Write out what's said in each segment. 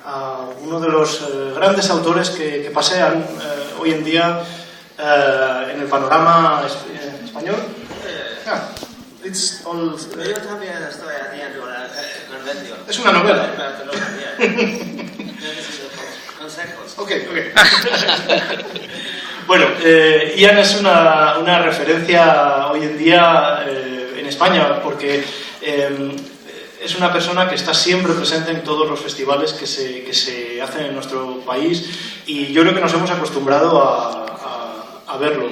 a uno de los grandes autores que pasean hoy en día en el panorama español. Yo también estoy haciendo una convención. Es una novela. Consejos. Ok. Bueno, Ian es una referencia hoy en día en España, porque es una persona que está siempre presente en todos los festivales que se hacen en nuestro país, y yo creo que nos hemos acostumbrado a verlo.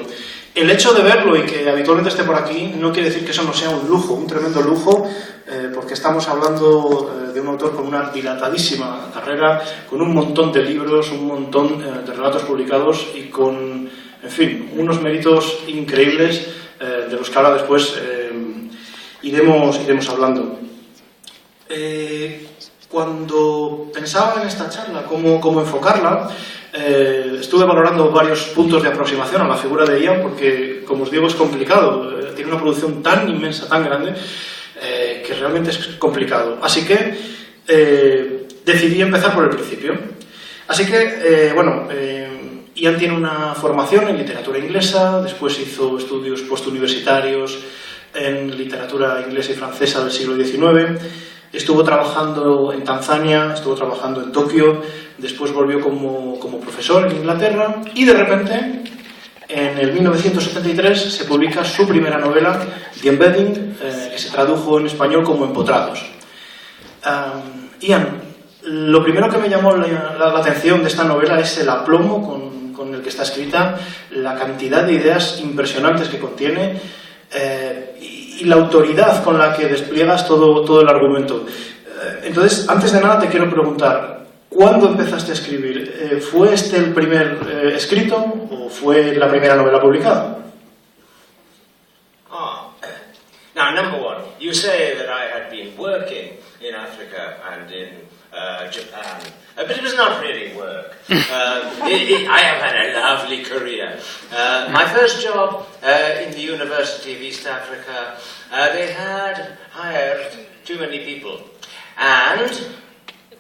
El hecho de verlo y que habitualmente esté por aquí no quiere decir que eso no sea un lujo, un tremendo lujo, porque estamos hablando de un autor con una dilatadísima carrera, con un montón de libros, un montón de relatos publicados y con, en fin, unos méritos increíbles de los que ahora después iremos hablando. Cuando pensaba en esta charla, cómo enfocarla, estuve valorando varios puntos de aproximación a la figura de Ian, porque, como os digo, es complicado. Tiene una producción tan inmensa, tan grande, que realmente es complicado. Así que decidí empezar por el principio. Así que, Ian tiene una formación en literatura inglesa, después hizo estudios postuniversitarios en literatura inglesa y francesa del siglo XIX, estuvo trabajando en Tanzania, estuvo trabajando en Tokio, después volvió como profesor en Inglaterra y de repente, en el 1973, se publica su primera novela, The Embedding, que se tradujo en español como Empotrados. Ian, lo primero que me llamó la atención de esta novela es el aplomo con el que está escrita, la cantidad de ideas impresionantes que contiene, y la autoridad con la que despliegas todo el argumento. Entonces, antes de nada te quiero preguntar, ¿cuándo empezaste a escribir? ¿Fue este el primer escrito o fue la primera novela publicada? Now, number one, you say that I had been working in Africa and in Japan, but it was not really work. I have had a lovely career. My first job in the University of East Africa, they had hired too many people. And...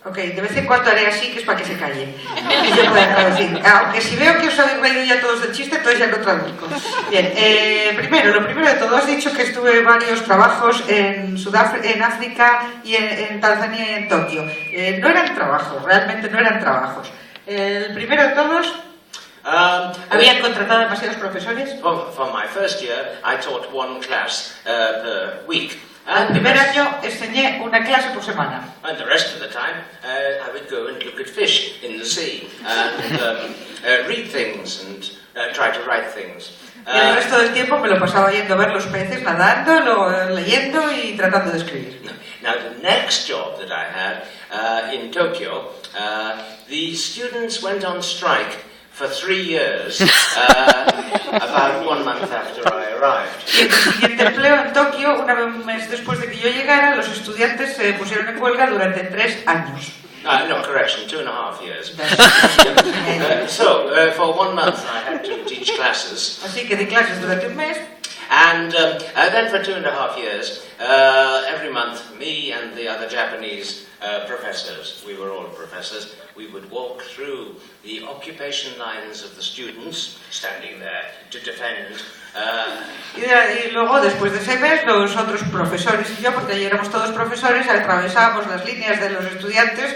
Ok, de vez en cuando haré así, que es para que se calle. Y yo pueda traducir. Aunque si veo que os habéis reído ya todos del chiste, entonces ya lo traduzco. Bien, lo primero de todo, has dicho que estuve varios trabajos en África y en Tanzania y en Tokio. No eran trabajos, realmente no eran trabajos. El primero de todos... ¿Habían contratado demasiados profesores? For my first year, I taught one class per week. El primer año enseñé una clase por semana. And the rest of the time, I would go and look at fish in the sea and read things and try to write things. Y el resto del tiempo me lo pasaba yendo a ver los peces, nadando, leyendo y tratando de escribir. Now, the next job that I had in Tokyo, the students went on strike for 3 years, about 1 month after I arrived. Y el siguiente empleo en Tokio, un mes después de que yo llegara, los estudiantes se pusieron en huelga durante 3 años. No, correction, 2.5 years. For 1 month I had to teach classes. Así que di clases durante un mes. And then for 2.5 years, every month, me and the other Japanese professors, we were all professors, we would walk through the occupation lines of the students, standing there to defend. Y luego, después de ese mes, los otros profesores y yo, porque allí éramos todos profesores, atravesábamos las líneas de los estudiantes.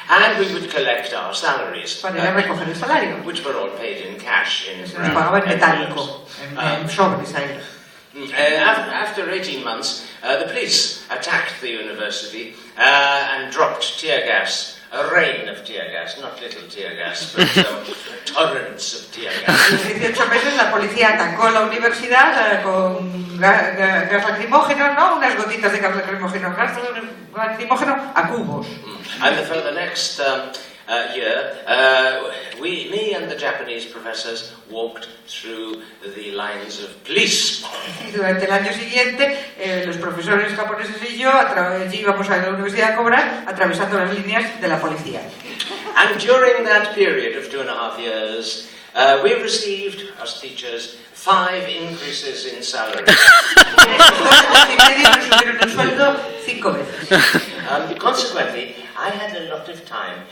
And we would collect our salaries, para ir a recoger el salario, which were all paid in cash. Se nos pagaba en metálico, en sobres ahí. After 18 months, the police attacked the university and dropped tear gas. A rain of tear gas, not little tear gas, but torrents of tear gas. En 18 meses la policía atacó la universidad con gas lacrimógeno, ¿no? Unas gotitas de gas lacrimógeno, a cubos. And for the next year, me and the Japanese professors walked through the lines of police. Y durante el año siguiente, los profesores japoneses y yo íbamos a la universidad a cobrar atravesando las líneas de la policía. And during that period of 2.5 years, we received, as teachers, 5 increases in salary. Y medio nos subieron el sueldo 5 veces. Consequently, I had a lot of time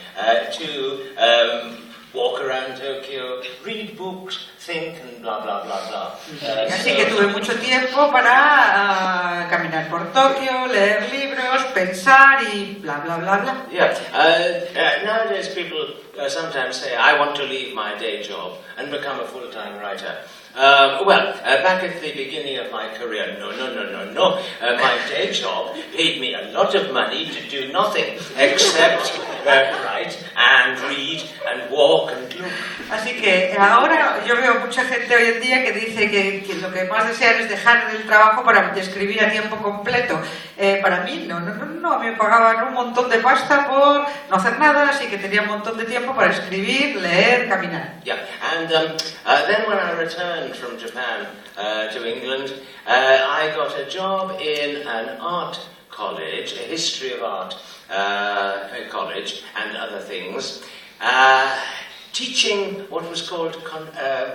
to walk around Tokyo, read books, think, and blah, blah, blah, blah. Así que tuve mucho tiempo para caminar por Tokio, leer libros, pensar y bla, bla, bla, bla. Yeah. Nowadays people sometimes say, I want to leave my day job and become a full-time writer. Back at the beginning of my career, no. My day job paid me a lot of money to do nothing except write and read and walk and look. Así que ahora yo veo mucha gente hoy en día que dice que lo que más desean es dejar el trabajo para escribir a tiempo completo. Para mí no, me pagaban un montón de pasta por no hacer nada, así que tenía un montón de tiempo para escribir, leer, caminar. Yeah, and then when I returned from Japan to England, I got a job in an art college, a history of art college and other things, teaching what was called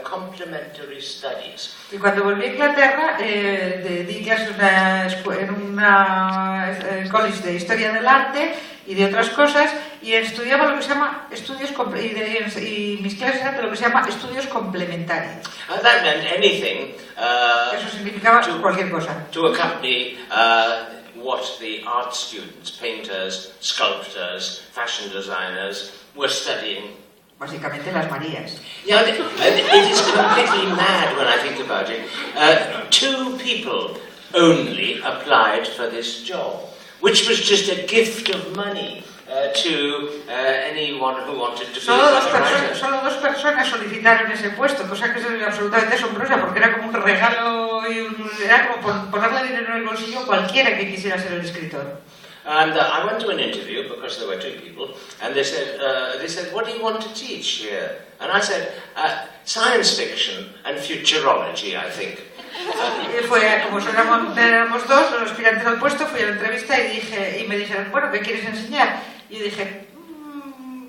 complementary studies. Y cuando volví a Inglaterra, di clases en una college de historia del arte y de otras cosas, y estudiaba lo que se llama estudios y mis clases eran de lo que se llama estudios complementarios. That meant anything. Eso significaba cualquier cosa. To accompany what the art students, painters, sculptors, fashion designers were studying. Básicamente las Marías. Yeah, it is completely mad when I think about it. 2 people only applied for this job, which was just a gift of money to anyone who wanted to be a writer. Solo 2 personas solicitaron ese puesto, cosa que es absolutamente asombrosa, porque era como un regalo era como ponerle dinero en el bolsillo a cualquiera que quisiera ser el escritor. And I went to an interview because there were 2 people, and they said, what do you want to teach here? And I said, science fiction and futurology, I think. Como éramos 2, los aspirantes al puesto, fui a la entrevista y me dijeron, bueno, ¿qué quieres enseñar? Y yo dije,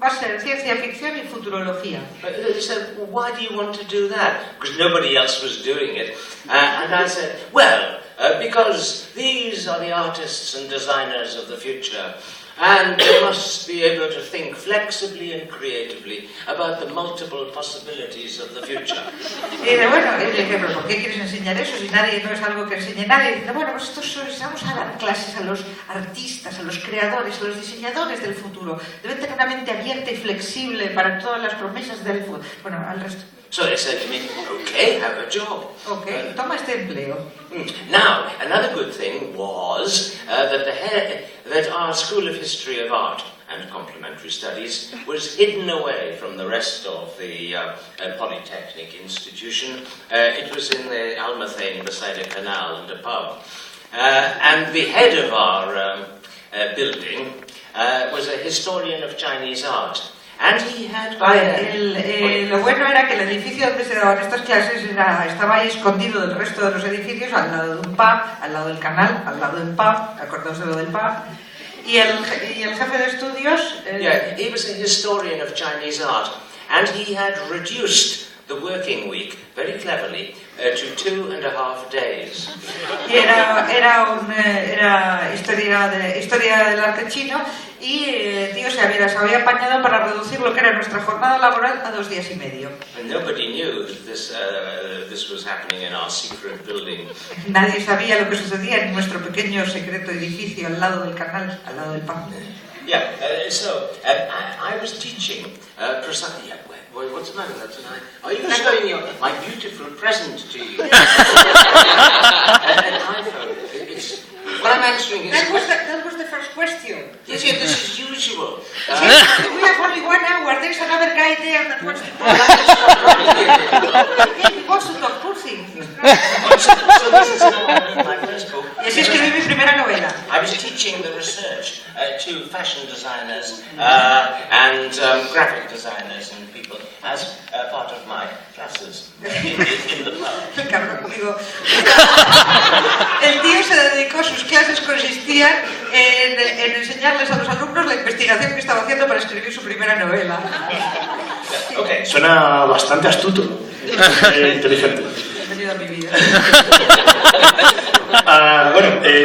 va a ser ciencia ficción y futurología. They said, well, why do you want to do that? Because nobody else was doing it. And I said, well, because these are the artists and designers of the future, and they must be able to think flexibly and creatively about the multiple possibilities of the future. Y le dije, ¿pero por qué quieres enseñar eso si no es algo que enseñe nadie? Y dice, bueno, pues vamos a dar clases a los artistas, a los creadores, a los diseñadores del futuro. Deben tener una mente abierta y flexible para todas las promesas del futuro. Bueno, al resto. So they said to me, okay, have a job. Okay, toma este empleo. Now, another good thing was that our School of History of Art and Complementary Studies was hidden away from the rest of the Polytechnic institution. It was in the Almathane beside a canal and a pub. And the head of our building was a historian of Chinese art. And he had lo bueno era que el edificio donde se daban estas clases estaba ahí escondido del resto de los edificios, al lado de un pub, al lado del canal, al lado del pub, acordaos de lo del pub. Y el jefe de estudios... he was a historian of Chinese art, and he had reduced the working week, very cleverly, to 2.5 days. Y era historia del arte chino, y el tío se había apañado para reducir lo que era nuestra jornada laboral a 2 días y medio. And nobody knew that this was happening in our secret building. Nadie sabía lo que sucedía en nuestro pequeño secreto edificio al lado del canal, al lado del pub. Yeah, I was teaching precisely. What's the matter with that tonight? Are you showing my beautiful present to you? An iPhone. What I'm answering is... That was the first question. Yes, this is usual. We have only 1 hour. There's another guy there that wants to talk. He wants to talk, poor thing. So this is my first book. Y así escribí mi primera novela. I was teaching the research to fashion designers and graphic designers and people as part of my classes in the pub. Cabrón, digo. El tío se dedicó, sus clases consistían en enseñarles a los alumnos la investigación que estaba haciendo para escribir su primera novela. Okay. Suena bastante astuto, inteligente. Bienvenido a mi vida.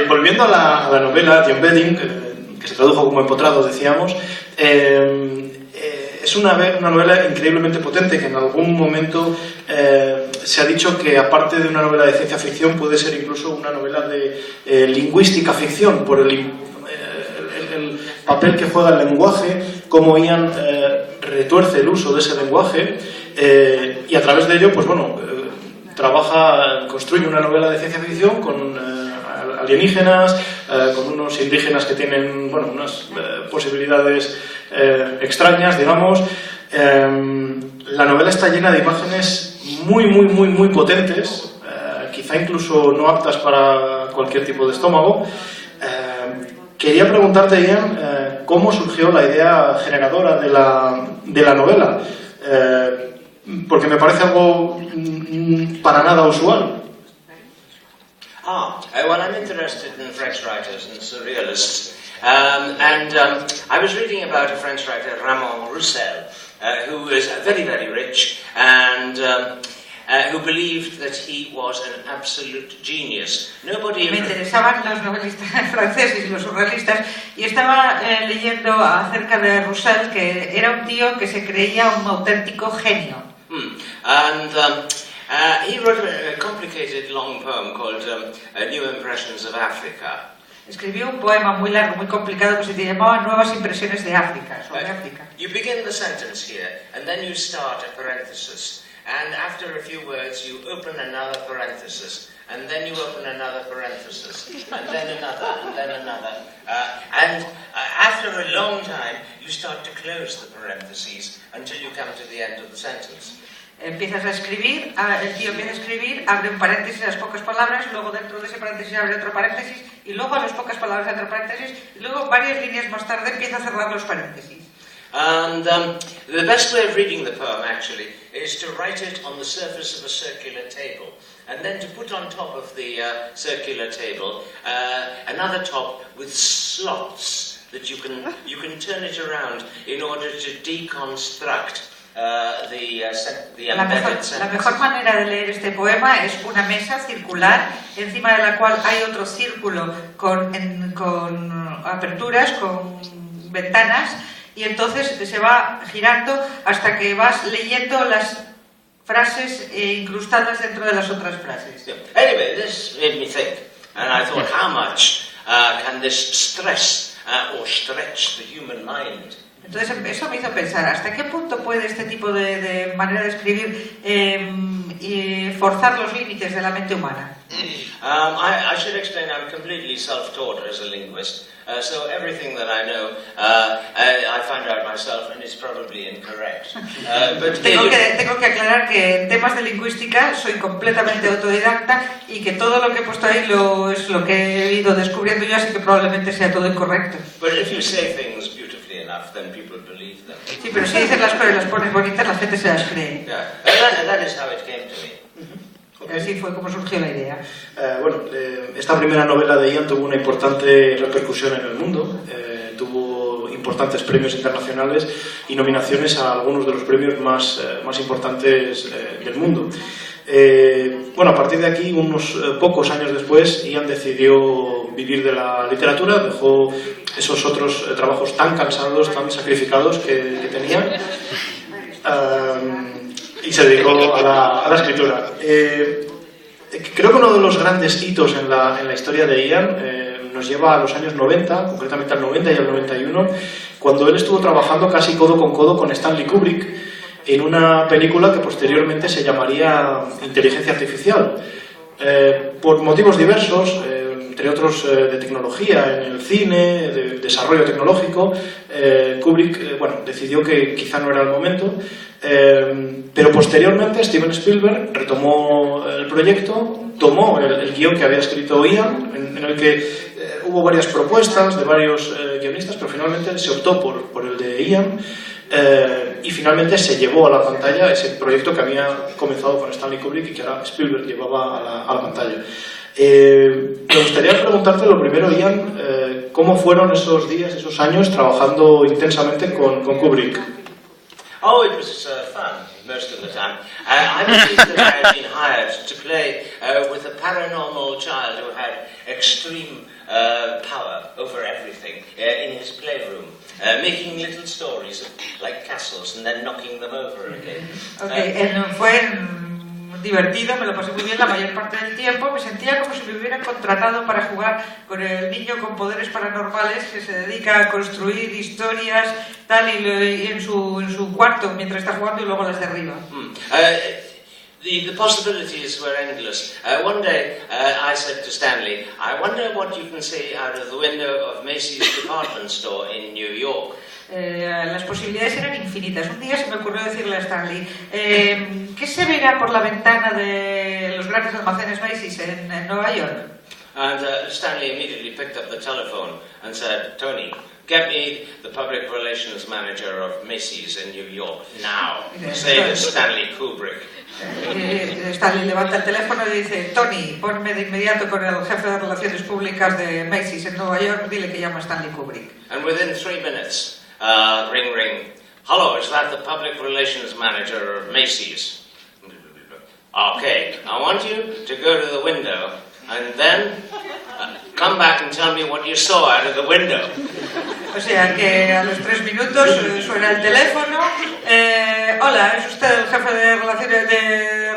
Volviendo a la novela The Embedding, que se tradujo como Empotrados, decíamos, es una novela increíblemente potente que en algún momento se ha dicho que aparte de una novela de ciencia ficción puede ser incluso una novela de lingüística ficción por el papel que juega el lenguaje, cómo Ian retuerce el uso de ese lenguaje y a través de ello, pues bueno, construye una novela de ciencia ficción con alienígenas, con unos indígenas que tienen, bueno, unas posibilidades extrañas, digamos. La novela está llena de imágenes muy potentes, quizá incluso no aptas para cualquier tipo de estómago. Quería preguntarte, Ian, ¿cómo surgió la idea generadora de la novela? Porque me parece algo para nada usual. Well, I'm interested in French writers and surrealists. I was reading about a French writer, Ramon Roussel, who was very rich and who believed that he was an absolute genius. Nobody Me interesaban los novelistas franceses y los surrealistas y estaba leyendo acerca de Roussel, que era un tío que se creía un auténtico genio. He wrote a complicated long poem called New Impressions of Africa. Escribió un poema muy largo, muy complicado, que se llamaba Nuevas Impresiones de África, sobre África. You begin the sentence here, and then you start a parenthesis, and after a few words you open another parenthesis, and then you open another parenthesis, and then another, and then another. After a long time, you start to close the parentheses until you come to the end of the sentence. Empiezas a escribir, el tío empieza a escribir, abre un paréntesis a las pocas palabras, luego dentro de ese paréntesis abre otro paréntesis, y luego a las pocas palabras otro paréntesis, y luego varias líneas más tarde empieza a cerrar los paréntesis. And the best way of reading the poem, actually, is to write it on the surface of a circular table, and then to put on top of the circular table another top with slots that you can turn it around in order to deconstruct the embedded sentence. La mejor manera de leer este poema es una mesa circular, encima de la cual hay otro círculo con aperturas, con ventanas, y entonces se va girando hasta que vas leyendo las frases incrustadas dentro de las otras frases. Anyway, this made me think, and I thought, how much can this stress or stretch the human mind? Entonces eso me hizo pensar, ¿hasta qué punto puede este tipo de manera de escribir forzar los límites de la mente humana? I should explain I'm completely self-taught as a linguist, so everything that I know I find out myself and it's probably incorrect. Tengo que aclarar que en temas de lingüística soy completamente autodidacta y que todo lo que he puesto ahí es lo que he ido descubriendo yo, así que probablemente sea todo incorrecto. But if you say things beautifully enough, then people believe them. Sí, pero si dices las cosas y las pones bonitas, la gente se las cree. Yeah, that is how it came to me. Así fue como surgió la idea. Esta primera novela de Ian tuvo una importante repercusión en el mundo, tuvo importantes premios internacionales y nominaciones a algunos de los premios más importantes del mundo. A partir de aquí, unos pocos años después, Ian decidió vivir de la literatura, dejó esos otros trabajos tan cansados, tan sacrificados que tenía, y se dedicó a la escritura. Creo que uno de los grandes hitos en la historia de Ian nos lleva a los años 90, concretamente al 90 y al 91, cuando él estuvo trabajando casi codo con codo con Stanley Kubrick en una película que posteriormente se llamaría Inteligencia Artificial. Por motivos diversos, entre otros de tecnología en el cine, de desarrollo tecnológico, Kubrick decidió que quizá no era el momento, pero posteriormente Steven Spielberg retomó el proyecto, tomó el guión que había escrito Ian, en el que hubo varias propuestas de varios guionistas, pero finalmente se optó por el de Ian, y finalmente se llevó a la pantalla ese proyecto que había comenzado con Stanley Kubrick y que ahora Spielberg llevaba a la pantalla. Me gustaría preguntarte lo primero, Ian, ¿cómo fueron esos días, esos años trabajando intensamente con Kubrick? Oh, it was fun most of the time. I believe that I had been hired to play with a paranormal child who had extreme power over everything in his playroom, making little stories like castles and then knocking them over again. Fue divertido, me lo pasé muy bien la mayor parte del tiempo, me sentía como si me hubieran contratado para jugar con el niño con poderes paranormales que se dedica a construir historias tal y en su cuarto mientras está jugando y luego las derriba. The possibilities were endless. One day I said to Stanley, I wonder what you can see out of the window of Macy's department store in New York. Las posibilidades eran infinitas. Un día se me ocurrió decirle a Stanley, ¿qué se verá por la ventana de los grandes almacenes Macy's en Nueva York? And Stanley immediately picked up the telephone and said, Tony, get me the public relations manager of Macy's in New York now. Say to Stanley Kubrick. Stanley levanta el teléfono y dice, Tony, ponme de inmediato con el jefe de relaciones públicas de Macy's en Nueva York, dile que llama a Stanley Kubrick. And within 3 minutes, ring, ring. Hello, is that the public relations manager of Macy's? Okay, I want you to go to the window and then come back and tell me what you saw out of the window. O sea que a los 3 minutos suena el teléfono. Hola, es usted el jefe de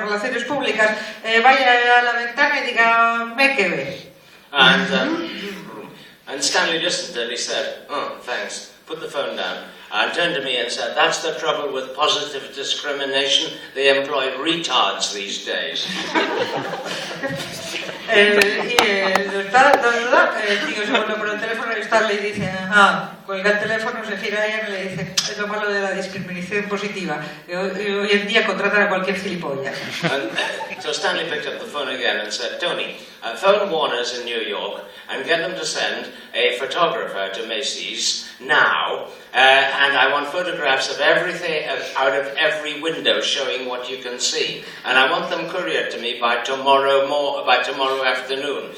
relaciones públicas. Vaya a la ventana y dígame qué ve. And Stanley listened and he said, oh, thanks. Put the phone down and turned to me and said, that's the trouble with positive discrimination. They employ retards these days. El tío se vuelve por el teléfono y Stanley dice, cuelga el teléfono, se gira a ella y le dice, es lo malo de la discriminación positiva. Hoy en día contratan a cualquier gilipollas. So Stanley picked up the phone again and said, Tony, phone Warner's in New York and get them to send a photographer to Macy's now, and I want photographs of everything out of every window showing what you can see, and I want them couriered to me by tomorrow afternoon.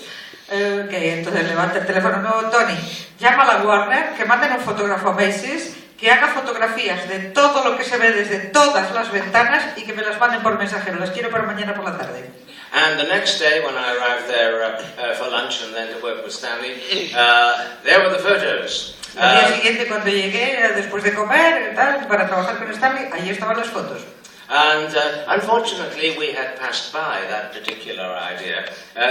Entonces levanta el teléfono, no, Tony, llama a la Warner, que manden un fotógrafo a Macy's, que haga fotografías de todo lo que se ve desde todas las ventanas y que me las manden por mensajero. Las quiero para mañana por la tarde. And the next day, when I arrived there for lunch and then to work with Stanley, there were the photos. El día siguiente, cuando llegué, después de comer, para trabajar con Stanley, allí estaban las fotos. And unfortunately, we had passed by that particular idea.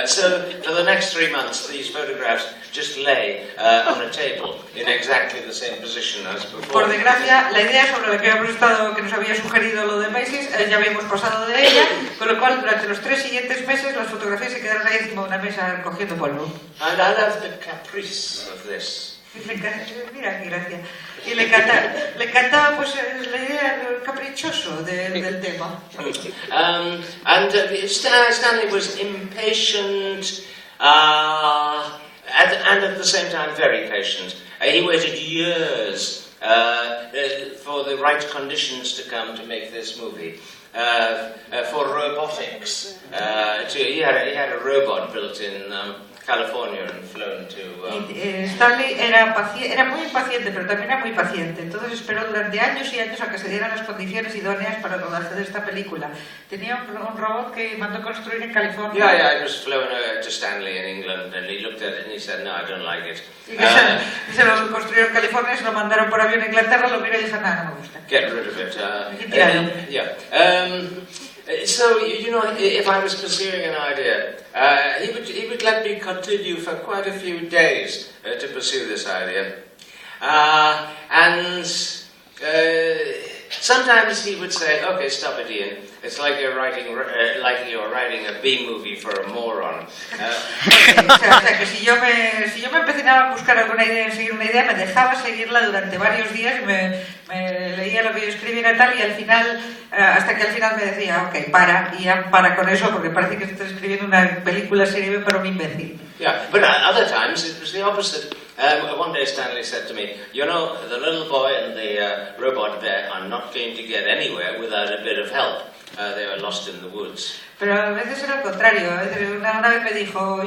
So for the next 3 months, these photographs just lay on a table in exactly the same position as before. Por desgracia, la idea sobre la que nos había sugerido lo de Macy's, ya habíamos pasado de ella, con lo cual durante los 3 siguientes meses las fotografías se quedaron ahí encima de una mesa cogiendo polvo. And I love the caprice of this. Mira qué gracia. Y le encantaba pues la idea caprichoso del tema. And Stanley was impatient and at the same time very patient. He waited years for the right conditions to come to make this movie. For robotics. He had a robot built in California and flown to... Stanley era muy impaciente, pero también era muy paciente. Entonces esperó durante años y años a que se dieran las condiciones idóneas para rodarse de esta película. Tenía un robot que mandó construir en California. Yeah, it was flown to Stanley in England, and he looked at it and he said, no, I don't like it. Se lo construyeron en California, se lo mandaron por avión a Inglaterra, lo miró y dijo, no me gusta. Get rid of it. So, you know, if I was pursuing an idea, he would let me continue for quite a few days to pursue this idea. And sometimes he would say, okay, stop it, Ian. It's like you're writing a B-movie for a moron. O sea, que si yo me empecinaba a buscar alguna idea, seguir una idea, me dejaba seguirla durante varios días y me leía lo que yo escribiera y tal, y al final, hasta que al final me decía, ok, y ya para con eso, porque parece que estás escribiendo una película serie para un imbécil. Yeah, but other times it was the opposite. One day Stanley said to me, you know, the little boy and the robot bear are not going to get anywhere without a bit of help. They were lost in the woods. Pero a veces era al contrario. Una vez me dijo,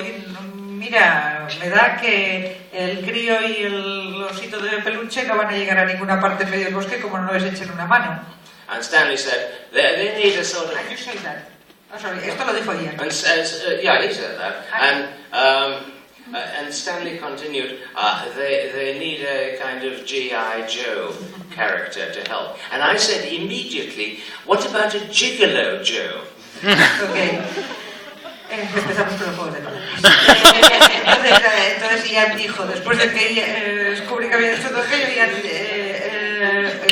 mira, me da que el crío y el osito de peluche no van a llegar a ninguna parte en medio del bosque como no les echen una mano. And Stanley said, they need a sort of... I say that. Oh, sorry, esto lo dijo Ian. And says, yeah, he said that. And And Stanley continued, they need a kind of G.I. Joe character to help. And I said immediately, what about a Gigolo Joe? Okay. Empezamos con los juegos de palabras. Entonces Ian dijo, después de que Kubrick había dicho todo aquello,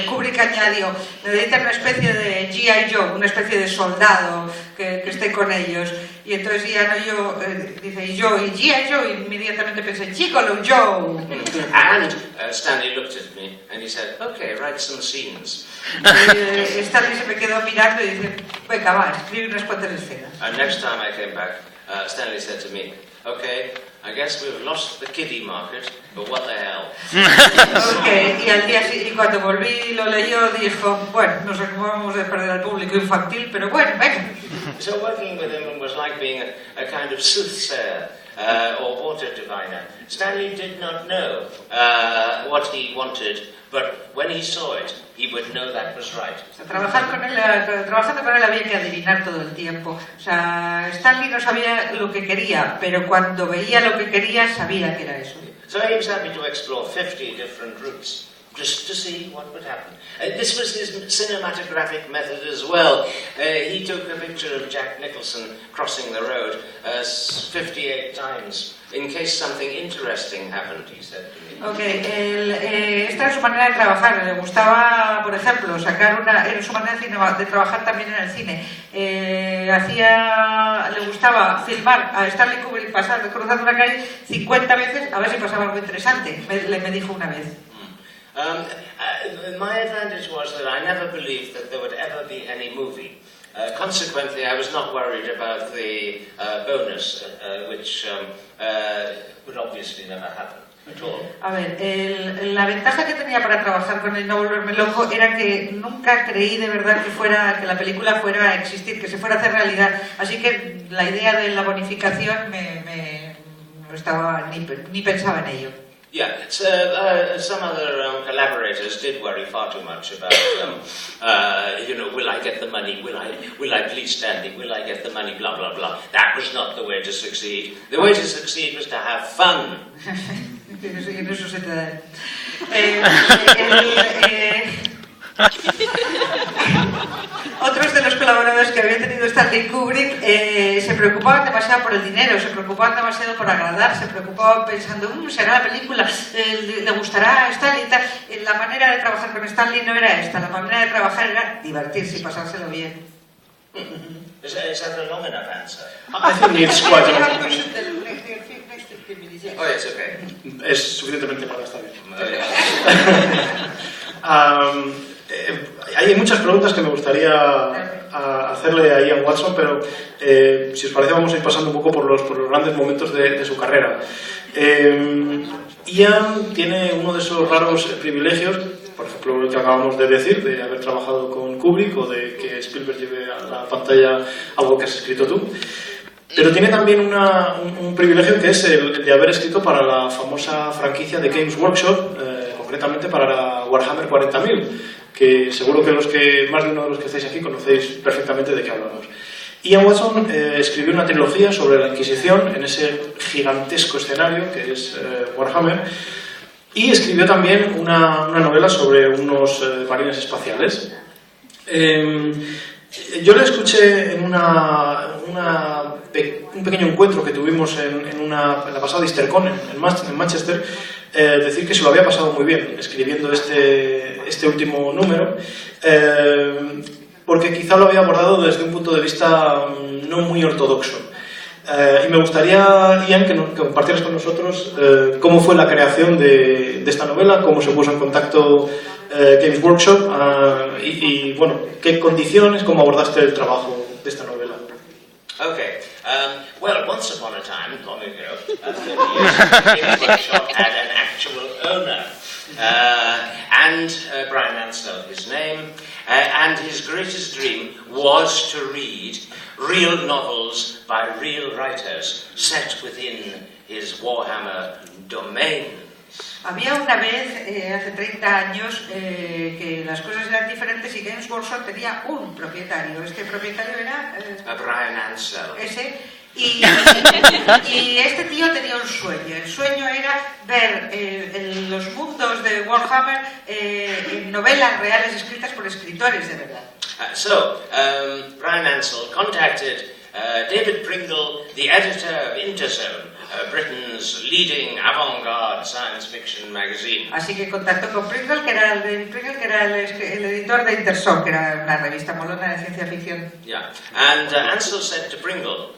Kubrick añadió, necesitan una especie de G.I. Joe, una especie de soldado que esté con ellos. Y entonces Ian oyó, dice, y G.I. Joe, y inmediatamente pensé, Gigolo Joe. And Stanley looked at me and he said, okay, write some scenes. Stanley se me quedó mirando y dice, venga, va, escribe unas cuantas escenas. And next time I came back, Stanley said to me, okay, I guess we've lost the kiddie market, but what the hell? Okay, y al día siguiente, cuando volví lo leyó, dijo, bueno, nos acabamos de perder al público infantil, pero bueno, venga. So working with him was like being a kind of soothsayer or water diviner. Stanley did not know what he wanted, but when he saw it, he would know that was right. Trabajando con él había que adivinar todo el tiempo. O sea, Stanley no sabía lo que quería, pero cuando veía lo que quería, sabía que era eso. So he was happy to explore 50 different routes, just to see what would happen. This was his cinematographic method as well. He took a picture of Jack Nicholson crossing the road 58 times, in case something interesting happened, he said to me. Okay, esta era su manera de trabajar. Le gustaba, por ejemplo, era su manera de trabajar también en el cine. Le gustaba filmar a Stanley Kubrick cruzando una calle 50 veces a ver si pasaba algo interesante. Me dijo una vez. My advantage was that I never believed that there would ever be any movie. Consequently, I was not worried about the bonus, which would obviously never happen at all. A ver, la ventaja que tenía para trabajar con él y no volverme loco era que nunca creí de verdad que la película fuera a existir, que se fuera a hacer realidad. Así que la idea de la bonificación no estaba ni pensaba en ello. Yeah, so some other collaborators did worry far too much about, will I get the money? Will I please Stanley? Will I get the money? Blah blah blah. That was not the way to succeed. The way to succeed was to have fun. En eso se trata. Otros de los colaboradores que había tenido Stanley Kubrick se preocupaban demasiado por el dinero, se preocupaban demasiado por agradar, se preocupaban pensando, será la película, le gustará a Stanley y tal. La manera de trabajar con Stanley no era esta, la manera de trabajar era divertirse y pasárselo bien. Is that a long enough answer? I think it's quite a long. Oh, yes, okay. Es suficientemente larga, está bien. Hay muchas preguntas que me gustaría hacerle a Ian Watson, pero si os parece vamos a ir pasando un poco por los grandes momentos de su carrera. Ian tiene uno de esos raros privilegios, por ejemplo el que acabamos de decir, de haber trabajado con Kubrick o de que Spielberg lleve a la pantalla algo que has escrito tú. Pero tiene también un privilegio que es el de haber escrito para la famosa franquicia de Games Workshop, concretamente para la Warhammer 40.000, que seguro que más de uno de los que estáis aquí conocéis perfectamente de qué hablamos. Ian Watson escribió una trilogía sobre la Inquisición en ese gigantesco escenario que es Warhammer, y escribió también una novela sobre unos marines espaciales. Yo le escuché en un pequeño encuentro que tuvimos en la pasada Eastercon en Manchester, decir que se lo había pasado muy bien escribiendo este último número, porque quizá lo había abordado desde un punto de vista no muy ortodoxo. Y me gustaría, Ian, que compartieras con nosotros cómo fue la creación de esta novela, cómo se puso en contacto Games Workshop y bueno, qué condiciones, cómo abordaste el trabajo de esta novela. Okay. Well, once upon a time, long ago, 30 years, Games Workshop had an actual owner, and Brian Ansell, his name, and his greatest dream was to read real novels by real writers set within his Warhammer domain. Había una vez, hace 30 años, que las cosas eran diferentes y Games Workshop tenía un propietario. Este propietario era... Brian Ansell. Y este tío tenía un sueño. El sueño era ver los mundos de Warhammer en novelas reales escritas por escritores de verdad. Brian Ansell contacted David Pringle, the editor of Interzone, Britain's leading avant-garde science fiction magazine. Así que contactó con Pringle, que era el editor de Interzone, que era una revista molona de ciencia ficción. Yeah, and Ansell said to Pringle,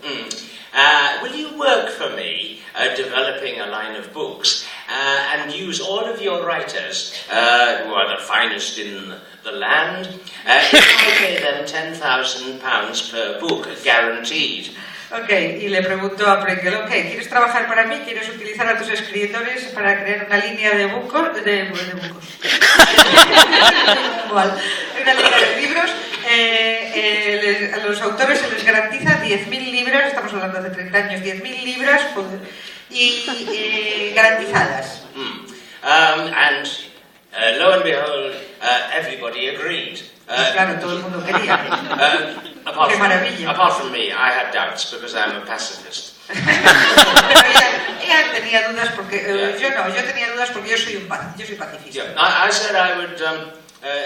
will you work for me developing a line of books and use all of your writers, who are the finest in the land, if I pay them £10,000 per book, guaranteed? Ok, y le preguntó a Pringle, ok, ¿quieres trabajar para mí? ¿Quieres utilizar a tus escritores para crear una línea de bucos? Una línea de libros. A los autores se les garantiza 10.000 libras, estamos hablando de 30 años, 10.000 libras y garantizadas. And lo and behold, everybody agreed. Claro, todo el mundo quería. Qué maravilla. Apart from me, I had doubts because I'm a pacifist. Pero ella tenía dudas porque yo tenía dudas porque yo soy pacifista. Yeah, I said I would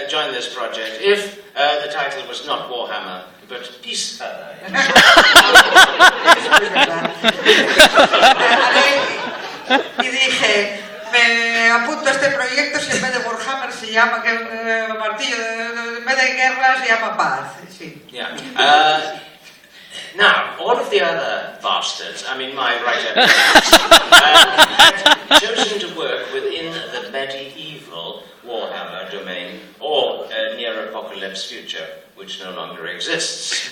join this project if the title was not Warhammer, but Peace. Y dije, me apunto a este proyecto si en vez de Warhammer se llama martillo, en vez de guerra se llama paz. Sí. Yeah. Now, all of the other bastards, I mean my writer, had chosen to work within the medieval Warhammer domain or near-apocalypse future, which no longer exists.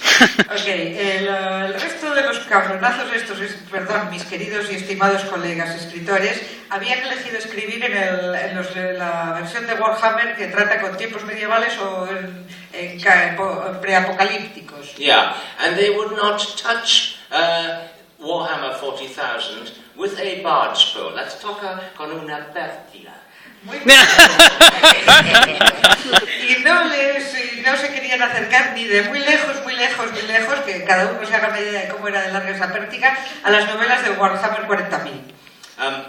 Ok, el resto de los cabronazos estos, perdón, mis queridos y estimados colegas escritores, habían elegido escribir en la versión de Warhammer que trata con tiempos medievales o en preapocalípticos. Yeah, and they would not touch Warhammer 40,000 with a barge pole. Let's toca con una pértiga. Muy bien. Y no se querían acercar ni de muy lejos, que cada uno se haga medida de cómo era de larga esa pértiga, a las novelas de Warhammer 40.000.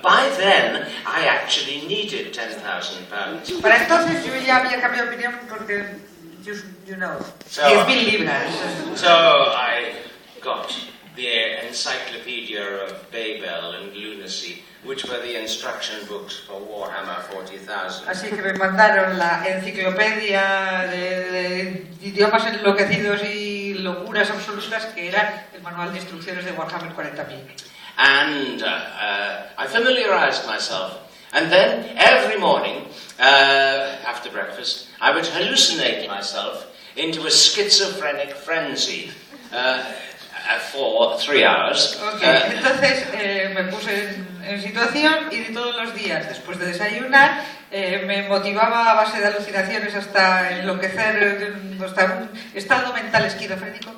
By then, I actually needed £10,000. Para entonces yo ya había cambiado de opinión porque, you know, 10.000 libras. So I got the Encyclopedia of Babel and Lunacy, which were the instruction books for Warhammer 40,000. Así que me mandaron la enciclopedia de idiomas enloquecidos y locuras absolutas, que era el manual de instrucciones de Warhammer 40.000. And I familiarized myself. And then every morning, after breakfast, I would hallucinate myself into a schizophrenic frenzy for 3 hours. Okay. Entonces me puse en situación y todos los días, después de desayunar, me motivaba a base de alucinaciones hasta enloquecer, hasta un estado mental esquizofrénico.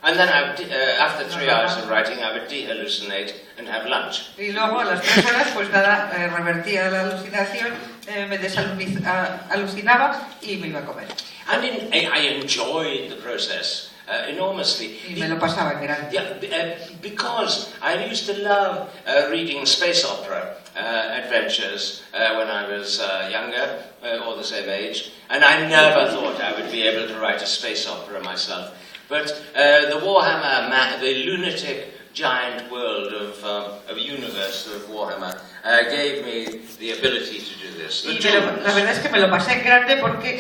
And then after 3 hours of writing, I would de-hallucinate and have lunch. Y luego a las 3 horas, pues nada, revertía la alucinación, me desalucinaba y me iba a comer. And I enjoyed the process enormously. Y me lo pasaba en grande. Yeah, because I used to love reading space opera adventures when I was younger, or the same age, and I never thought I would be able to write a space opera myself. But the Warhammer, the lunatic giant world of universe of Warhammer gave me the ability to do this. Y la verdad es que me lo pasé en grande porque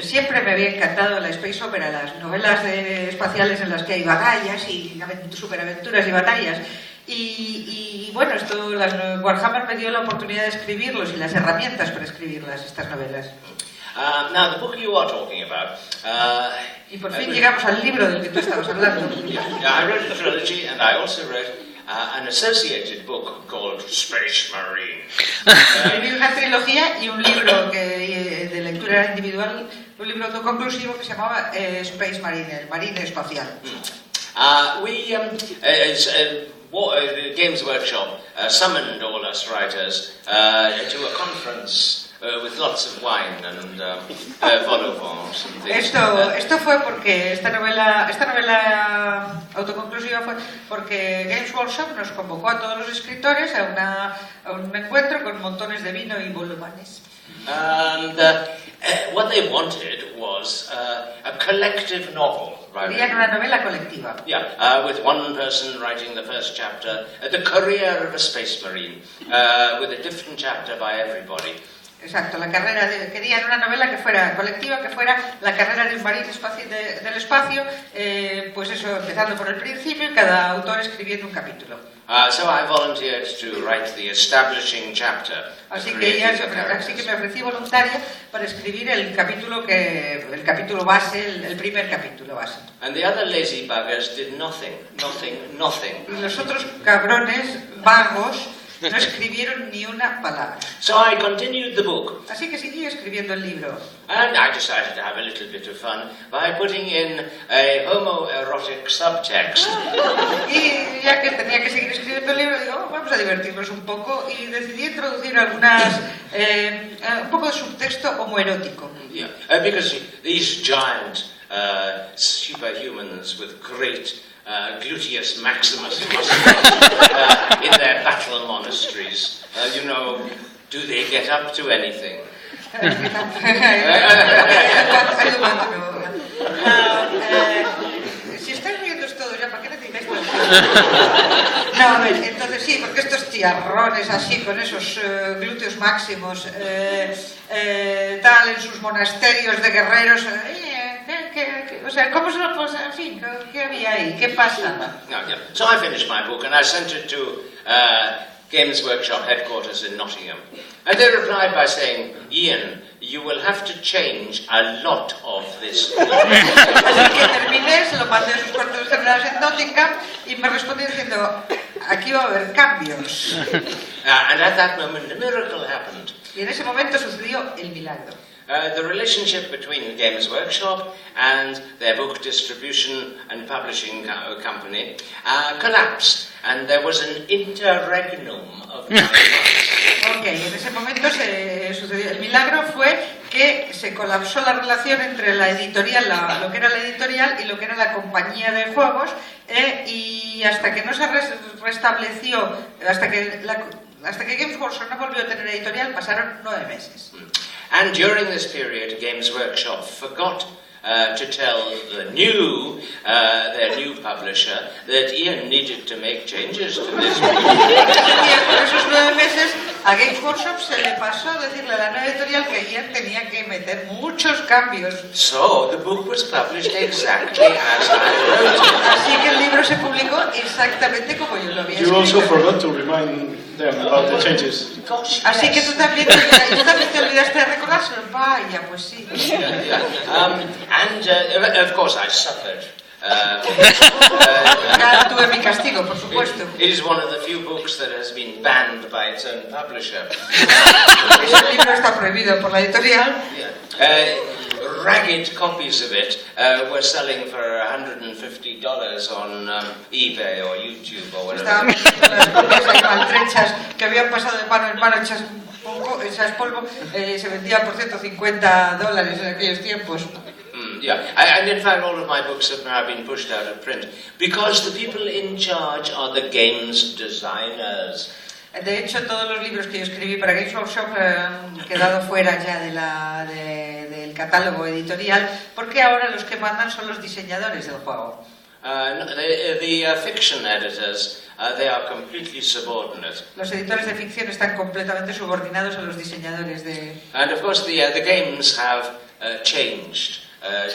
siempre me había encantado la space opera, las novelas espaciales en las que hay batallas y superaventuras y batallas. Y bueno, Warhammer me dio la oportunidad de escribirlos y las herramientas para escribirlas, estas novelas. Now, the book you are talking about... y por fin llegamos al libro del que tú estabas hablando. I wrote a trilogy and I also wrote an associated book called Space Marine. Escribí una trilogía y un libro de lectura individual, un libro autoconclusivo que se llamaba Space Marine, el marine espacial. The Games Workshop summoned all us writers to a conference with lots of wine and vol au vents and things. Esto fue porque esta novela autoconclusiva fue porque Games Workshop nos convocó a todos los escritores a un encuentro con montones de vino y volúmenes. And what they wanted was a collective novel. Querían una novela colectiva. Yeah, with one person writing the first chapter, the career of a space marine, with a different chapter by everybody. Exacto, querían una novela que fuera colectiva, que fuera la carrera de un marín del espacio, pues eso, empezando por el principio y cada autor escribiendo un capítulo. So I volunteered to write the establishing chapter. Así que me ofrecí voluntaria para escribir el capítulo base, el primer capítulo base. And the other lazy buggers did nothing. Y los otros cabrones vagos no escribieron ni una palabra. So I continued the book. Así que seguí escribiendo el libro. And I decided to have a little bit of fun by putting in a homoerotic subtext. Y ya que tenía que seguir escribiendo el libro, digo, vamos a divertirnos un poco y decidí introducir un poco de subtexto homoerótico. Yeah, because these giant superhumans with great gluteus maximus in their battle monasteries, do they get up to anything? Si estáis riendo todo ya, ¿para qué necesitáis todo? No, a ver, entonces sí, porque estos tiarrones así, con esos glúteos máximos, tal, en sus monasterios de guerreros, o sea, ¿cómo se lo pasa? En fin, ¿qué había ahí? ¿Qué pasaba? So I finished my book and I sent it to Games Workshop headquarters in Nottingham. And they replied by saying, Ian, you will have to change a lot of this. Así que terminé, se lo mandé a sus cuartos generales en Nottingham y me respondió diciendo, aquí va a haber cambios. And at that moment, a miracle happened. Y en ese momento sucedió el milagro. The relationship between Games Workshop and their book distribution and publishing company collapsed, and there was an interregnum of 9 months. Ok, en ese momento sucedió. El milagro fue que se colapsó la relación entre la editorial, lo que era la editorial y lo que era la compañía de juegos, y hasta que no se restableció, hasta que Games Workshop no volvió a tener editorial, pasaron 9 meses. And during this period, Games Workshop forgot to tell their new publisher that Ian needed to make changes to this book. Por esos 9 meses a Games Workshop se le pasó decirle a la nueva editorial que Ian tenía que meter muchos cambios. So the book was published exactly as I wrote it. Así que el libro se publicó exactamente como yo lo había escrito. You also forgot to remind them about the changes. Así que tú también te olvidaste de recordárselo. Vaya, pues sí. And of course I suffered. Ya tuve mi castigo, por supuesto. It is one of the few books that has been banned by its own publisher. Ese libro está prohibido por la editorial. Ragged copies of it were selling for $150 on eBay or YouTube or whatever. Estaban vendiendo las copias maltrechas que habían pasado de mano en mano hechas polvo, se vendían por $150 en aquellos tiempos. Yeah, and in fact all of my books have now been pushed out of print because the people in charge are the games designers. De hecho, todos los libros que yo escribí para Games Workshop han quedado fuera ya del catálogo editorial, porque ahora los que mandan son los diseñadores del juego. The fiction editors, they are completely subordinate. Los editores de ficción están completamente subordinados a los diseñadores de... And of course the games have changed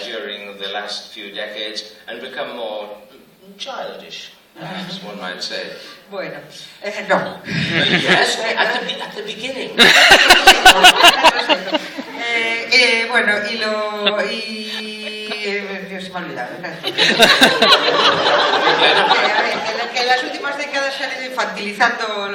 during the last few decades and become more childish, as one might say. Bueno, no. Yes, at the beginning. Bueno, se me ha olvidado. Que en las últimas décadas se han ido infantilizando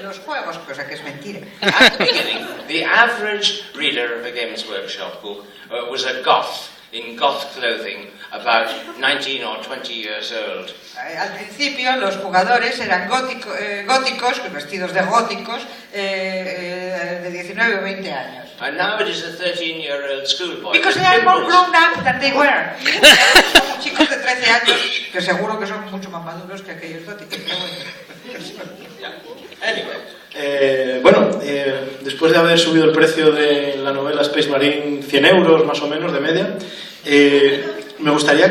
los juegos, cosa que es mentira. At the beginning, the average reader of a Games Workshop book was a goth in goth clothing, about 19 or 20 years old. Al principio los jugadores eran góticos, vestidos de góticos, de 19 o 20 años. And now it is a 13-year-old schoolboy. Because they are more grown up than they were. Son chicos de 13 años que seguro que son mucho más maduros que aquellos góticos. Yeah. Anyway. Después de haber subido el precio de la novela Space Marine 100 euros más o menos de media, me gustaría,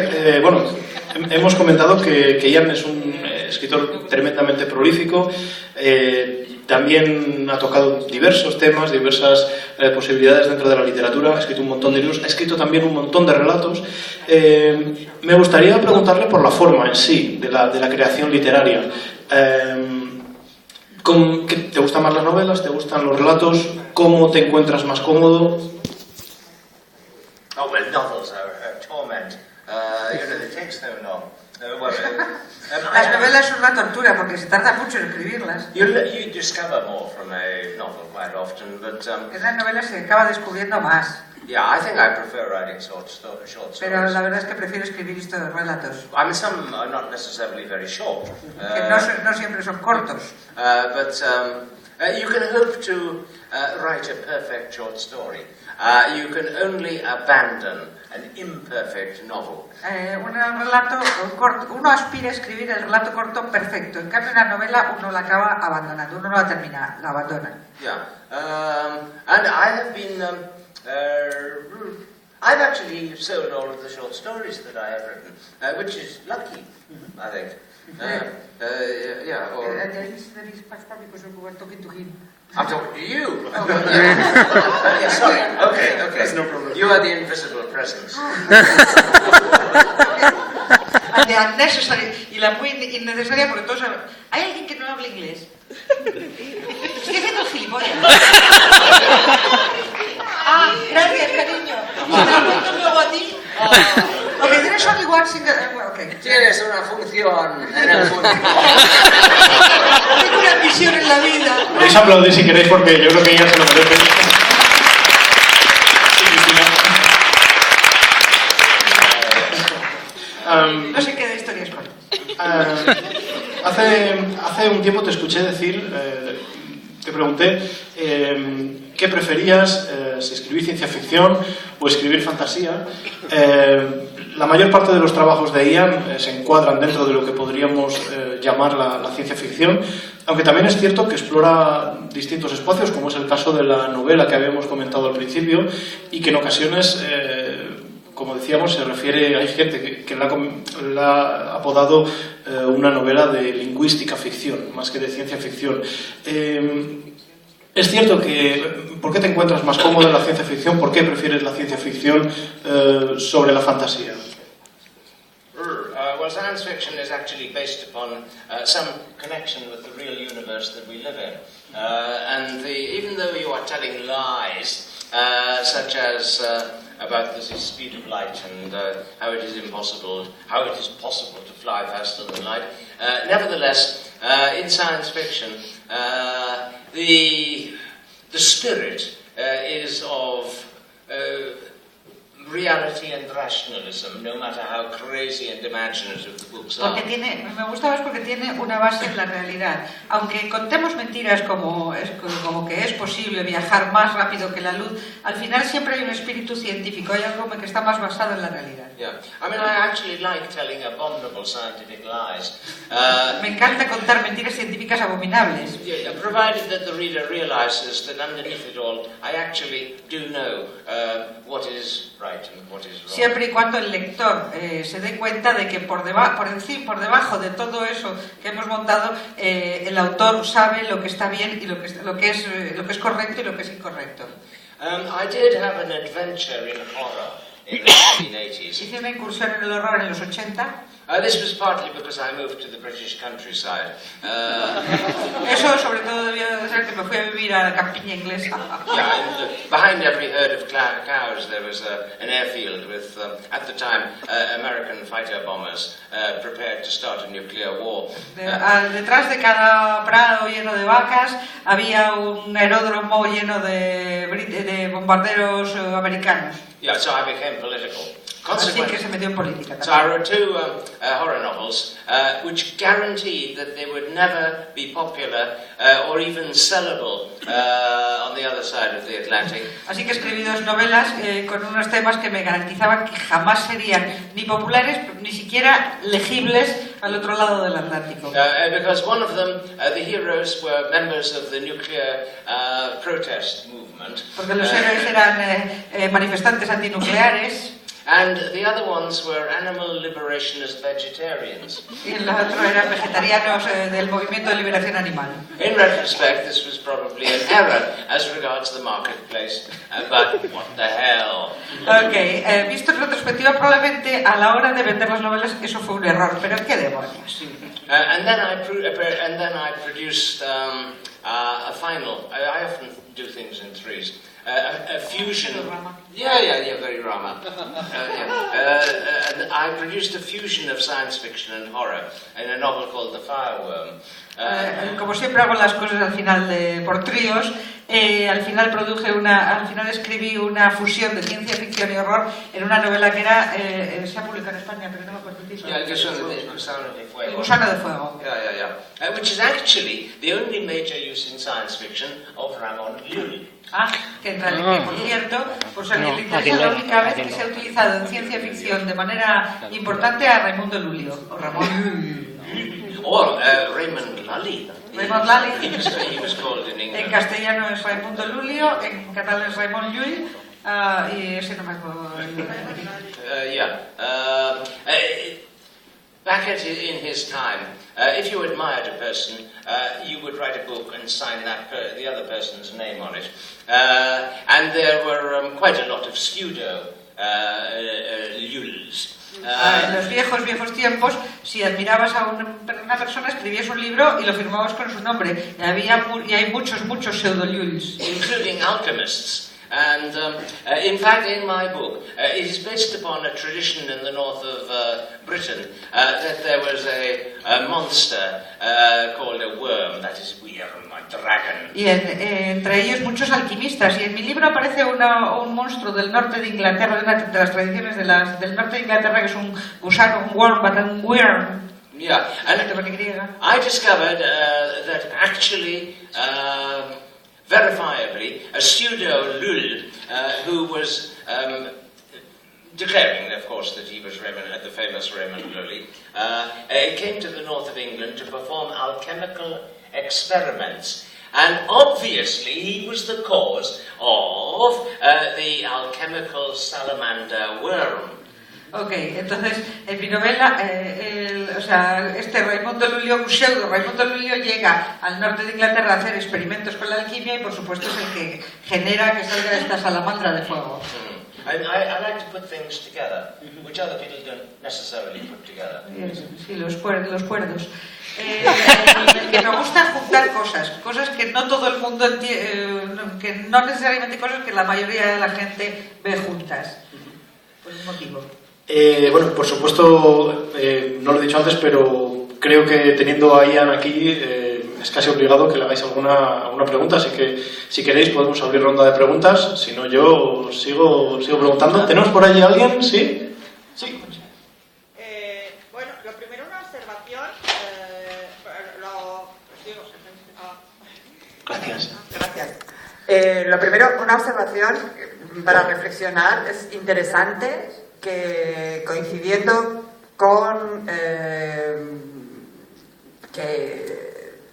hemos comentado que Ian es un escritor tremendamente prolífico, también ha tocado diversos temas, diversas posibilidades dentro de la literatura, ha escrito un montón de libros, ha escrito también un montón de relatos. Me gustaría preguntarle por la forma en sí de la creación literaria. ¿Te gustan más las novelas? ¿Te gustan los relatos? ¿Cómo te encuentras más cómodo? Oh, well, novels are torment. The text, no. Las novelas son una tortura porque se tarda mucho en escribirlas. You discover more from a novel quite often, but... En las novelas se acaba descubriendo más. Yeah, I think I prefer writing short stories. Pero la verdad es que prefiero escribir estos relatos. I mean, some are not necessarily very short. Que no siempre son cortos. But you can hope to write a perfect short story. You can only abandon an imperfect novel. Un relato corto, uno aspira a escribir el relato corto perfecto. En cambio, una novela uno la acaba abandonando, uno no la termina, la abandona. Yeah, and I have been. I've actually sold all of the short stories that I have written, which is lucky, I think. Yeah, or... There is because we're talking to him. I'm talking to you. Oh, yeah, sorry. Okay. That's no problem. You are the invisible presence. And the unnecessary, y la muy innecesaria porque todos saben. ¿Hay alguien que no habla inglés? Estoy haciendo gilipollas. Ah, gracias, cariño. ¿Y te lo cuento luego a ti? Ok, tienes only one single... Okay. Tienes una función en el mundo. Tengo una misión en la vida. Podéis aplaudir si queréis porque yo creo que ella se lo merece. No sé qué de historias con. Hace un tiempo te escuché decir, te pregunté qué preferías, si escribir ciencia ficción o escribir fantasía. La mayor parte de los trabajos de Ian se encuadran dentro de lo que podríamos llamar la ciencia ficción, aunque también es cierto que explora distintos espacios, como es el caso de la novela que habíamos comentado al principio, y que en ocasiones, como decíamos, se refiere, hay gente que la ha apodado una novela de lingüística ficción, más que de ciencia ficción. Es cierto que, ¿por qué te encuentras más cómodo en la ciencia ficción? ¿Por qué prefieres la ciencia ficción sobre la fantasía? Well, science fiction is actually based upon some connection with the real universe that we live in. And even though you are telling lies, such as about the speed of light and how it is possible to fly faster than light, nevertheless, in science fiction, the spirit is of reality and rationalism, no matter how crazy and imaginative the books are. Me gusta más porque tiene una base en la realidad. Aunque contemos mentiras como que es posible viajar más rápido que la luz, al final siempre hay un espíritu científico, hay algo que está más basado en la realidad. Yeah, I mean, I actually like telling abominable scientific lies. Me encanta contar mentiras científicas abominables. Yeah, provided that the reader realizes that underneath it all, I actually do know what is right and what is wrong. Siempre y cuando el lector se dé cuenta de que por debajo de todo eso que hemos montado, el autor sabe lo que está bien y lo que es correcto y lo que es incorrecto. I did have an adventure in horror in the 1980s. Hice una incursión en el horror en los 80. This was partly because I moved to the British countryside. Eso sobre todo debió de ser que me fui a vivir a la campiña inglesa. Yeah, and behind every herd of cows there was an airfield with, at the time, American fighter bombers prepared to start a nuclear war. Detrás de cada prado lleno de vacas había un aeródromo lleno de bombarderos americanos. Yeah, so I became political. Así que se metió en política So I también. wrote two horror novels which guaranteed that they would never be popular or even sellable on the other side of the Atlantic. Así que escribí dos novelas con unos temas que me garantizaban que jamás serían ni populares ni siquiera legibles al otro lado del Atlántico. Because one of them, the heroes were members of the nuclear protest movement. Porque los héroes eran manifestantes antinucleares. And the other ones were animal liberationist vegetarians. Y el otro eran vegetarianos del movimiento de liberación animal. In retrospect, this was probably an error as regards the marketplace, but what the hell? Ok, visto en retrospectiva, probablemente a la hora de vender las novelas eso fue un error, pero ¿qué demonios? And then I produced a final. I often do things in threes. A fusion. Yeah, very Rama. And I produced a fusion of science fiction and horror in a novel called The Fireworm. Como siempre hago las cosas al final por tríos, al final escribí una fusión de ciencia ficción y horror en una novela que era, se ha publicado en España, pero no me acuerdo el título. El Gusano de Fuego. El Gusano de Fuego. Yeah. Which is actually the only major use in science fiction of Ramon Llull. Que por cierto, pues a quien le interesa, la única vez que se ha utilizado en ciencia ficción de manera importante a Raimundo Lulio, o Ramón Llull. Or Raymond Lully. Raymond Lully. He was called in England. En castellano es Raimundo Lulio, en catalán es Raymond Llull, y ese no me acuerdo. Back in his time, if you admired a person, you would write a book and sign the other person's name on it. And there were quite a lot of pseudo Llulls. En los viejos tiempos, si admirabas a una persona, escribías un libro y lo firmabas con su nombre. Y hay muchos pseudo-Llulls. Including alchemists. And in fact, in my book, it is based upon a tradition in the north of Britain that there was a monster called a worm, that is weird, a dragon. Y entre ellos muchos alquimistas. Y en mi libro aparece un monstruo del norte de Inglaterra, de las tradiciones del norte de Inglaterra, que es un gusano, un worm, but un worm. Yeah, and I discovered that actually. Verifiably, a pseudo-Llull who was declaring, of course, that he was the famous Raymond Lully, came to the north of England to perform alchemical experiments. And obviously he was the cause of the alchemical salamander worm. Ok, entonces en mi novela, este Raimundo Lulio, un pseudo Raimundo Lulio, llega al norte de Inglaterra a hacer experimentos con la alquimia y por supuesto es el que genera que salga esta salamandra de fuego. I like to put things together, which other people don't necessarily put together. Sí, los cuerdos. Que me gusta juntar cosas que no todo el mundo entiende, que no necesariamente cosas que la mayoría de la gente ve juntas. Por un motivo. Bueno, por supuesto, no lo he dicho antes, pero creo que teniendo a Ian aquí es casi obligado que le hagáis alguna pregunta, así que si queréis podemos abrir ronda de preguntas, si no yo sigo preguntando. ¿Tenemos por allí a alguien? ¿Sí? Sí. Bueno, lo primero una observación. Gracias. Lo primero una observación para reflexionar. Es interesante que coincidiendo con que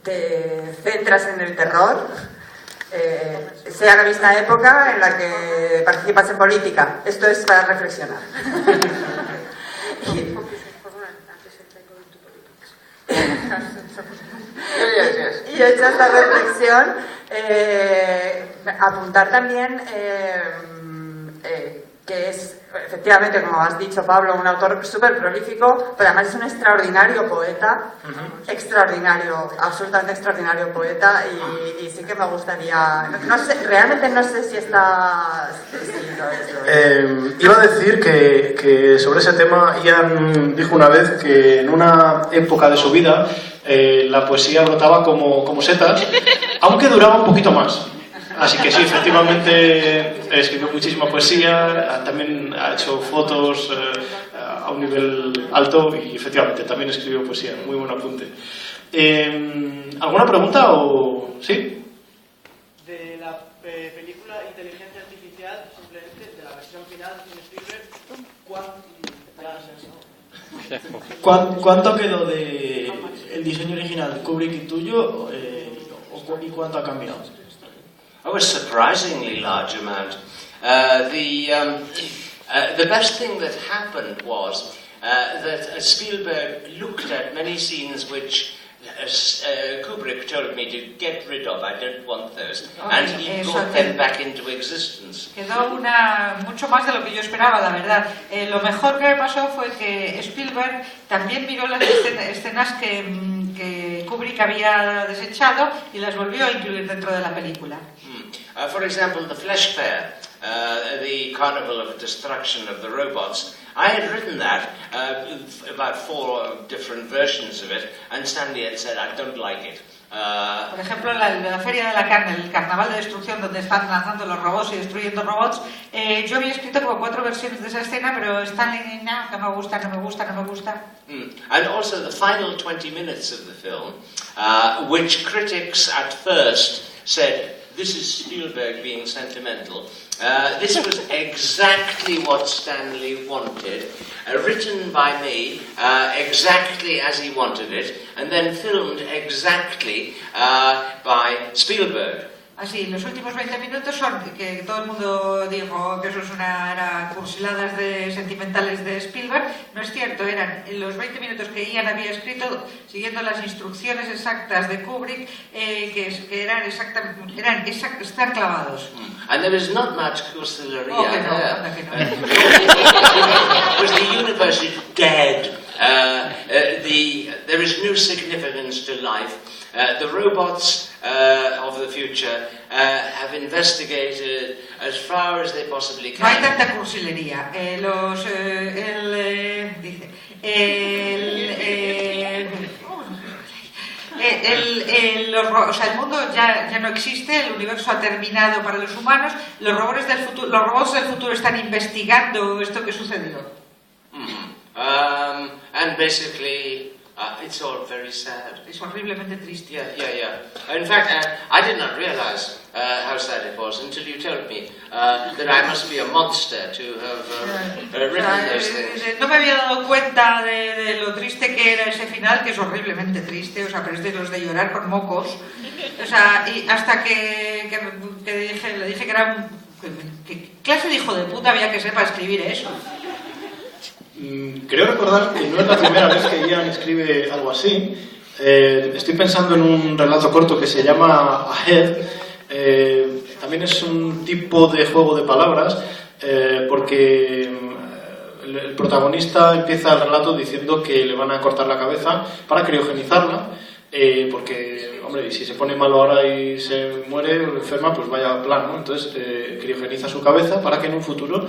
te centras en el terror, sea la misma época en la que participas en política. Esto es para reflexionar. Y hecha esta reflexión, apuntar también que es, efectivamente, como has dicho, Pablo, un autor súper prolífico, pero además es un extraordinario poeta, absolutamente extraordinario poeta, y sí que me gustaría, realmente no sé si está... Iba a decir que sobre ese tema Ian dijo una vez que en una época de su vida la poesía brotaba como setas, aunque duraba un poquito más. Así que sí, efectivamente escribió muchísima poesía, también ha hecho fotos a un nivel alto y efectivamente también escribió poesía. Muy buen apunte. ¿Alguna pregunta o...? ¿Sí? De la película Inteligencia Artificial, simplemente de la versión final de Spielberg, ¿cuánto quedó de el diseño original Kubrick y tuyo y cuánto ha cambiado? Oh, a surprisingly large amount. The best thing that happened was that Spielberg looked at many scenes which Kubrick told me to get rid of. I don't want those. And he brought them back into existence. Quedó mucho más de lo que yo esperaba, la verdad. Lo mejor que me pasó fue que Spielberg también miró las escenas que Kubrick había desechado y las volvió a incluir dentro de la película. For example, the Flesh Fair, the Carnival of Destruction of the Robots. I had written that, about 4 different versions of it, and Stanley had said, I don't like it. Por ejemplo, la Feria de la Carne, el Carnaval de Destrucción, donde están lanzando los robots y destruyendo robots, yo había escrito como 4 versiones de esa escena, pero Stanley, no, que me gusta, no me gusta, no me gusta. And also the final 20 minutes of the film, which critics at first said, this is Spielberg being sentimental. This was exactly what Stanley wanted, written by me exactly as he wanted it, and then filmed exactly by Spielberg. Así, los últimos 20 minutos son que todo el mundo dijo que eso eran cursiladas sentimentales de Spielberg. No es cierto, eran los 20 minutos que Ian había escrito siguiendo las instrucciones exactas de Kubrick, que están clavados. And there is not much cursilería there. Because the universe is dead. There is no significance to life. The robots of the future have investigated as far as they possibly can. No hay tanta cursilería. El mundo ya no existe, el universo ha terminado para los humanos. Los robots del futuro están investigando esto que sucedió. And basically, it's all very sad. Es horriblemente triste. Yeah. In fact, I did not realize how sad it was until you told me that I must be a monster to have written those things. No me había dado cuenta de lo triste que era ese final, que es horriblemente triste, o sea, pero es de los de llorar con mocos. O sea, y hasta que le dije que era ¿qué clase de hijo de puta había que ser para escribir eso? Creo recordar que no es la primera vez que Ian escribe algo así. Estoy pensando en un relato corto que se llama Ahead. También es un tipo de juego de palabras, porque el protagonista empieza el relato diciendo que le van a cortar la cabeza para criogenizarla, porque, hombre, si se pone malo ahora y se muere o enferma, pues vaya plan, ¿no? Entonces criogeniza su cabeza para que en un futuro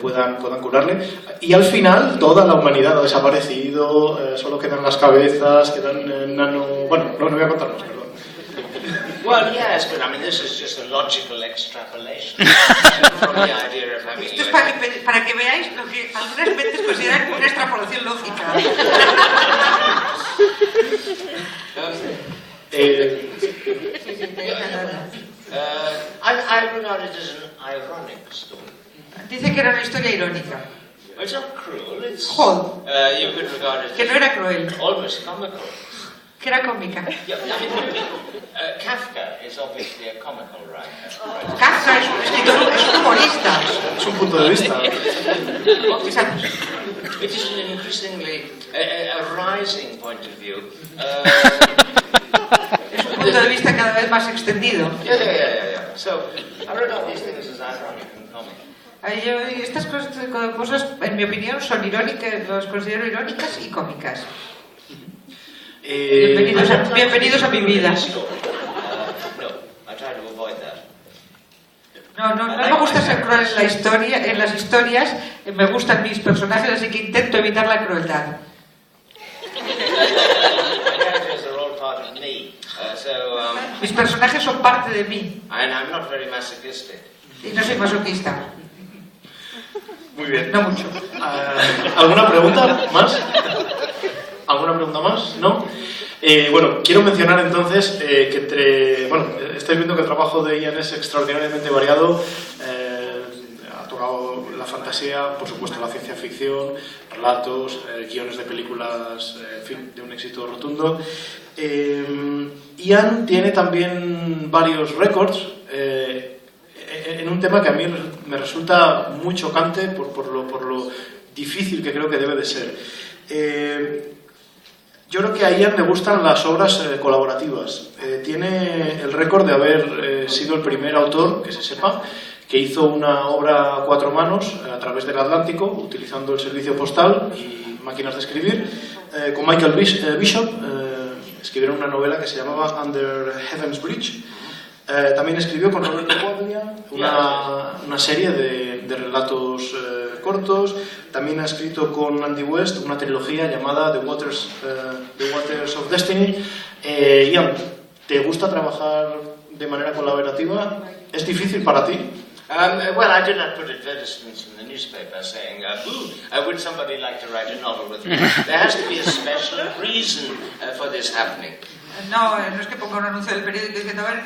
puedan curarle. Y al final toda la humanidad ha desaparecido, solo quedan las cabezas, quedan nano... Bueno, no voy a contar más, perdón. Well, yes, but I mean, this is just a logical extrapolation from the idea of having... Esto es para que veáis lo que algunas veces consideran como una extrapolación lógica. I regard it as an ironic story. Dice que era una historia irónica. It's not cruel, it's... Joder. You could regard it Que no era cruel. almost comical. Que era cómica. Yeah, I mean, Kafka is obviously a comical writer. Kafka es un escritor, es un humorista. Es un punto de vista. It is an increasingly a rising point of view. Es un punto de vista cada vez más extendido. Yeah. So, I regard these things as ironic and comic. Estas cosas, en mi opinión, son irónicas, los considero irónicas y cómicas. Bienvenidos a mi vida. No, I try to avoid that. No me gusta ser cruel en las historias, me gustan mis personajes, así que intento evitar la crueldad. My characters are all part of me. Mis personajes son parte de mí. And I'm not very masochistic. Y no soy masoquista. Muy bien. No mucho. ¿Alguna pregunta más? ¿Alguna pregunta más? ¿No? Bueno, quiero mencionar entonces que estáis viendo que el trabajo de Ian es extraordinariamente variado. Ha tocado la fantasía, por supuesto la ciencia ficción, relatos, guiones de películas, en fin, de un éxito rotundo. Ian tiene también varios récords en un tema que a mí me resulta muy chocante por lo difícil que creo que debe de ser. Yo creo que a Ian le gustan las obras colaborativas. Tiene el récord de haber sido el primer autor, que se sepa, que hizo una obra a 4 manos a través del Atlántico, utilizando el servicio postal y máquinas de escribir. Con Michael Bishop escribieron una novela que se llamaba Under Heaven's Bridge. También escribió con Roberto Quaglia una serie de relatos cortos. También ha escrito con Andy West una trilogía llamada The Waters of Destiny. Ian, ¿te gusta trabajar de manera colaborativa? ¿Es difícil para ti? Well, I do not put advertisements in the newspaper saying, would somebody like to write a novel with me? There has to be a special reason for this happening. No es que ponga un anuncio del periódico diciendo, a ver,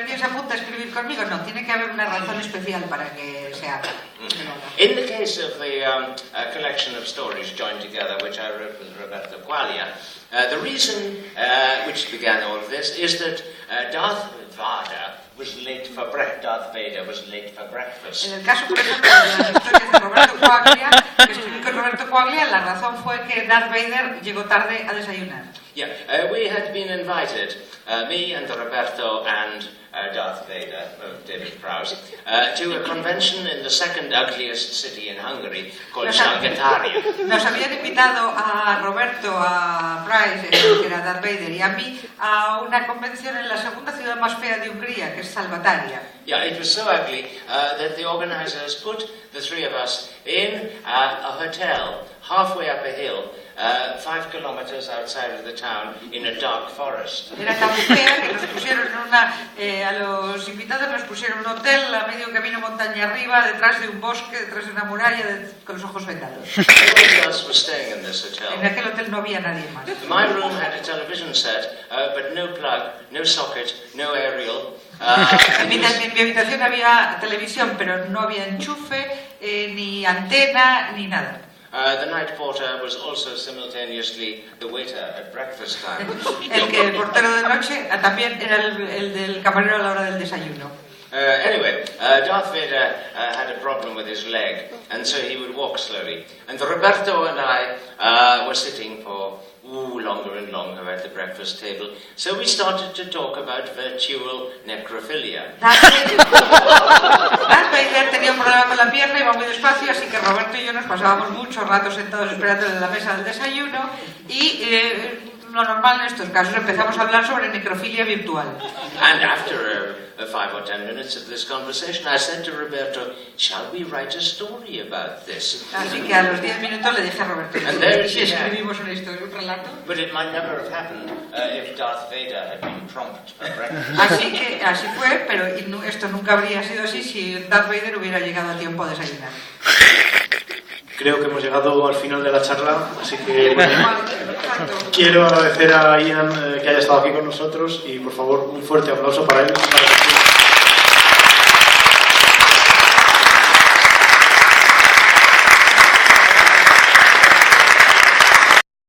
¿quién se apunta a escribir conmigo? No, tiene que haber una razón especial para que se haga. In the case of the collection of stories joined together, which I wrote with Roberto Quaglia, the reason which began all of this is that Darth Vader was late for breakfast. En el caso, por ejemplo, de las historias de Roberto Quaglia, que escribí con Roberto Quaglia, la razón fue que Darth Vader llegó tarde a desayunar. Yeah, we had been invited, me and Roberto and Darth Vader, David Prowse, to a convention in the second ugliest city in Hungary called Salgataria. Nos habían invitado a Roberto, a Price, que era Darth Vader, y a mí a una convención en la segunda ciudad más fea de Hungría, que es Salvatarea. Yeah, it was so ugly that the organizers put the three of us in a hotel halfway up a hill, 5 kilometers outside of the town, in a dark forest. Era tan fea que nos pusieron a los invitados nos pusieron un hotel a medio camino montaña arriba, detrás de un bosque, detrás de una muralla, con los ojos vendados. Nobody else was staying in this hotel. En aquel hotel no había nadie más. My room had a television set, but no plug, no socket, no aerial. En mi habitación había televisión, pero no había enchufe, ni antena, ni nada. The night porter was also simultaneously the waiter at breakfast time. El portero de noche también era el del camarero a la hora del desayuno. Anyway, Darth Vader had a problem with his leg, and so he would walk slowly. And Roberto and I were sitting for longer and longer at the breakfast table. So we started to talk about virtual necrophilia. Darth Vader tenía un problema con la pierna, iba muy despacio, así que Roberto y yo nos pasábamos muchos ratos sentados esperando en la mesa del desayuno y lo normal en estos casos empezamos a hablar sobre necrofilia virtual. And after 5 or 10 minutes of this conversation, I said to Roberto, "Shall we write a story about this?" Así que a los 10 minutos le dije a Roberto, ¿y si escribimos una historia, un relato? But it might never have happened if Darth Vader had been prompt for breakfast. Así fue, pero esto nunca habría sido así si Darth Vader hubiera llegado a tiempo a desayunar. Creo que hemos llegado al final de la charla, así que quiero agradecer a Ian que haya estado aquí con nosotros y por favor un fuerte aplauso para él.